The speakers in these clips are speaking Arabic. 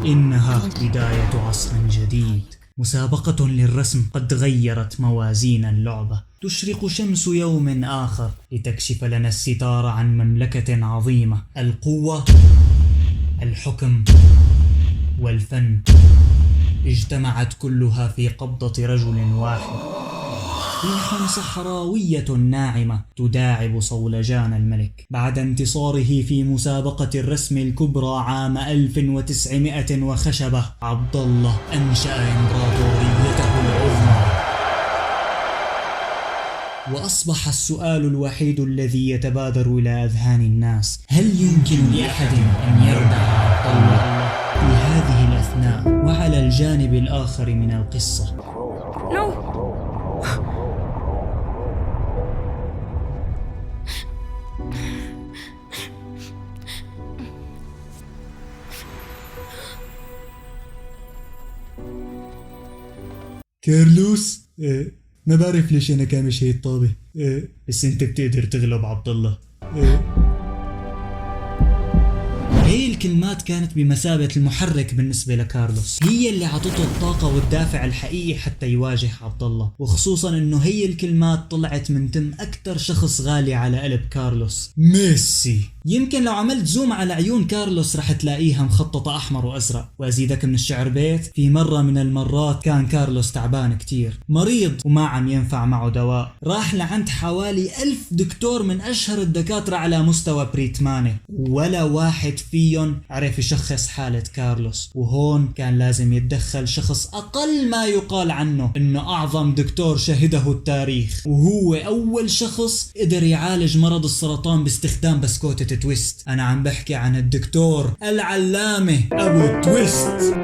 إنها بداية عصر جديد، مسابقة للرسم قد غيرت موازين اللعبة. تشرق شمس يوم آخر لتكشف لنا الستار عن مملكة عظيمة. القوة، الحكم، والفن اجتمعت كلها في قبضة رجل واحد. ريح صحراوية ناعمة تداعب صولجان الملك بعد انتصاره في مسابقة الرسم الكبرى عام 1900 وخشبة. عبد الله أنشأ إمبراطوريته العظمى. وأصبح السؤال الوحيد الذي يتبادر إلى أذهان الناس: هل يمكن لأحد أن يردع عبد الله؟ في هذه الأثناء وعلى الجانب الآخر من القصة، كارلوس، ما بعرف ليش أنا كامش هي الطابة، بس أنت بتقدر تغلب عبد الله. هي الكلمات كانت بمثابة المحرك بالنسبة لكارلوس، هي اللي عطته الطاقة والدافع الحقيقي حتى يواجه عبد الله، وخصوصا انه هي الكلمات طلعت من تم اكتر شخص غالي على قلب كارلوس، ميسي. يمكن لو عملت زوم على عيون كارلوس رح تلاقيها مخططة احمر وازرق. وازيدك من الشعر بيت: في مرة من المرات كان كارلوس تعبان كتير، مريض وما عم ينفع معه دواء. راح لعند حوالي 1000 دكتور من اشهر الدكاترة على مستوى بريتماني، ولا واحد فيهم عرف يشخص حالة كارلوس. وهون كان لازم يتدخل شخص أقل ما يقال عنه إنه أعظم دكتور شهده التاريخ، وهو أول شخص قدر يعالج مرض السرطان باستخدام بسكوتة تويست. أنا عم بحكي عن الدكتور العلامة أبو تويست.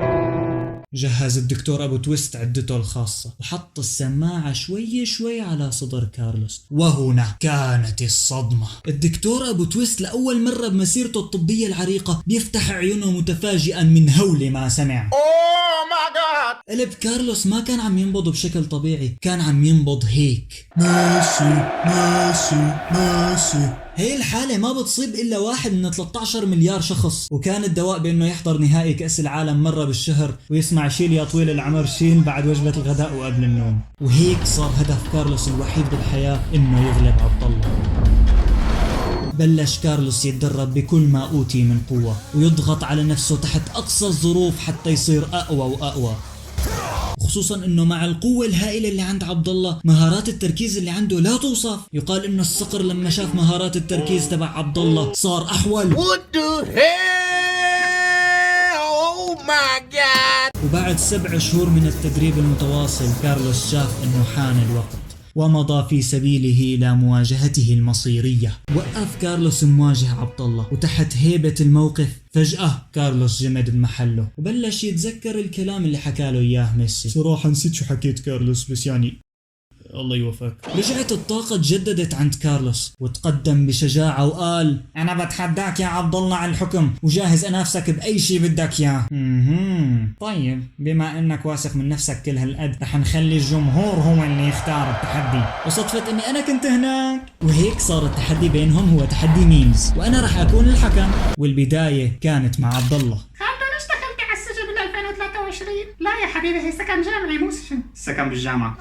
جهز الدكتور أبو تويست عدته الخاصة وحط السماعة شوي شوي على صدر كارلوس، وهنا كانت الصدمة. الدكتور أبو تويست لأول مرة بمسيرته الطبية العريقة بيفتح عيونه متفاجئا من هول ما سمع. قلب كارلوس ما كان عم ينبض بشكل طبيعي، كان عم ينبض هيك: ماشي ماشي ماشي. هي الحالة ما بتصيب إلا 1 من 13 مليار شخص، وكان الدواء بأنه يحضر نهائي كأس العالم مرة بالشهر ويسمع شيل يا طويل العمر شيل بعد وجبة الغداء وقبل النوم. وهيك صار هدف كارلوس الوحيد بالحياة إنه يغلب عبد الله. بلش كارلوس يتدرب بكل ما أوتي من قوة ويضغط على نفسه تحت أقصى الظروف حتى يصير أقوى وأقوى، خصوصا انه مع القوة الهائلة اللي عند عبد الله مهارات التركيز اللي عنده لا توصف. يقال انه الصقر لما شاف مهارات التركيز تبع عبد الله صار احول. وبعد 7 شهور من التدريب المتواصل كارلوس شاف انه حان الوقت ومضى في سبيله إلى مواجهته المصيرية. وقف كارلوس مواجه عبد الله، وتحت هيبة الموقف فجأة كارلوس جمد بمحله وبلش يتذكر الكلام اللي حكاله إياه ميسي. صراحة نسيت شو حكيت كارلوس، بس يعني الله يوفقك. رجعت الطاقة تجددت عند كارلوس وتقدم بشجاعة وقال: أنا بتحداك يا عبد الله على الحكم وجاهز أنافسك بأي شي بدك إياه. طيب، بما إنك واثق من نفسك كل هالقد رح نخلي الجمهور هو اللي يختار التحدي. وصدفة إني أنا كنت هناك، وهيك صار التحدي بينهم هو تحدي ميمز، وأنا رح أكون الحكم. والبداية كانت مع عبد الله. خالد، أنا اشتغلت على السجن بال 2023. لا يا حبيبي، هي سكن جامعي مو سجن. سكن بالجامعة.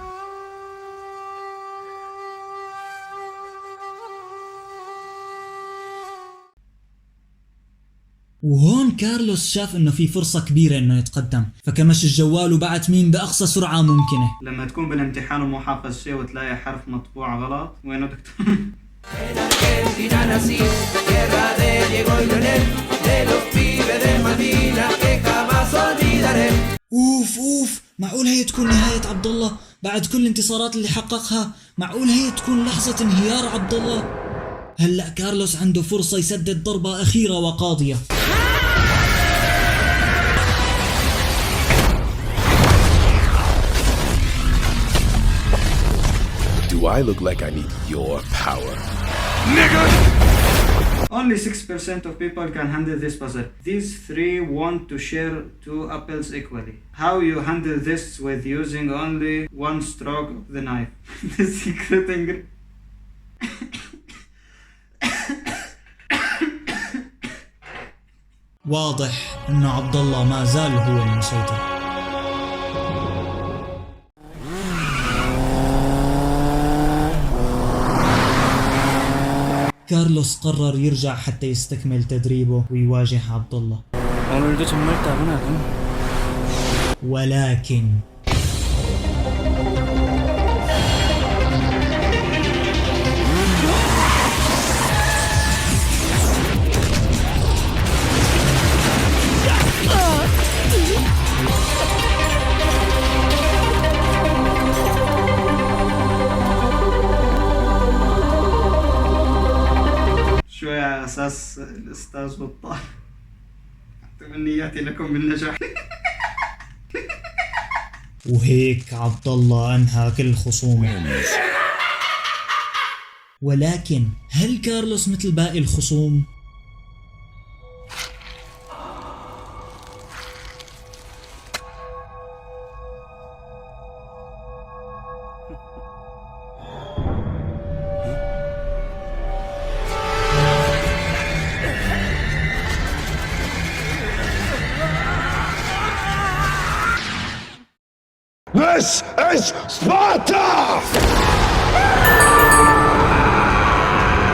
وهون كارلوس شاف انه في فرصة كبيرة انه يتقدم، فكمش الجوال وبعت مين بأقصى سرعة ممكنة. لما تكون بالامتحان ومو حافظ شيء وتلاقي حرف مطبوع غلط، وينه دكتور؟ اوف، معقول هي تكون نهاية عبد الله بعد كل الانتصارات اللي حققها؟ معقول هي تكون لحظة انهيار عبد الله؟ هلأ كارلوس عنده فرصة يسدد ضربة أخيرة وقاضية. Do I look like I need your power? Nigga! Only 6% of people can handle this puzzle. These 3 want to share 2 apples equally. How you handle this with using only 1 stroke of the knife? The secret ingredient. واضح انه عبد الله ما زال هو المسيطر. كارلوس قرر يرجع حتى يستكمل تدريبه ويواجه عبد الله. 오늘도 정말 따분하군. ولكن شوية على أساس الأستاذ والطالب. تمنياتي لكم بالنجاح. وهيك عبد الله انهى كل خصومه. ولكن هل كارلوس مثل باقي الخصوم؟ This is Sparta!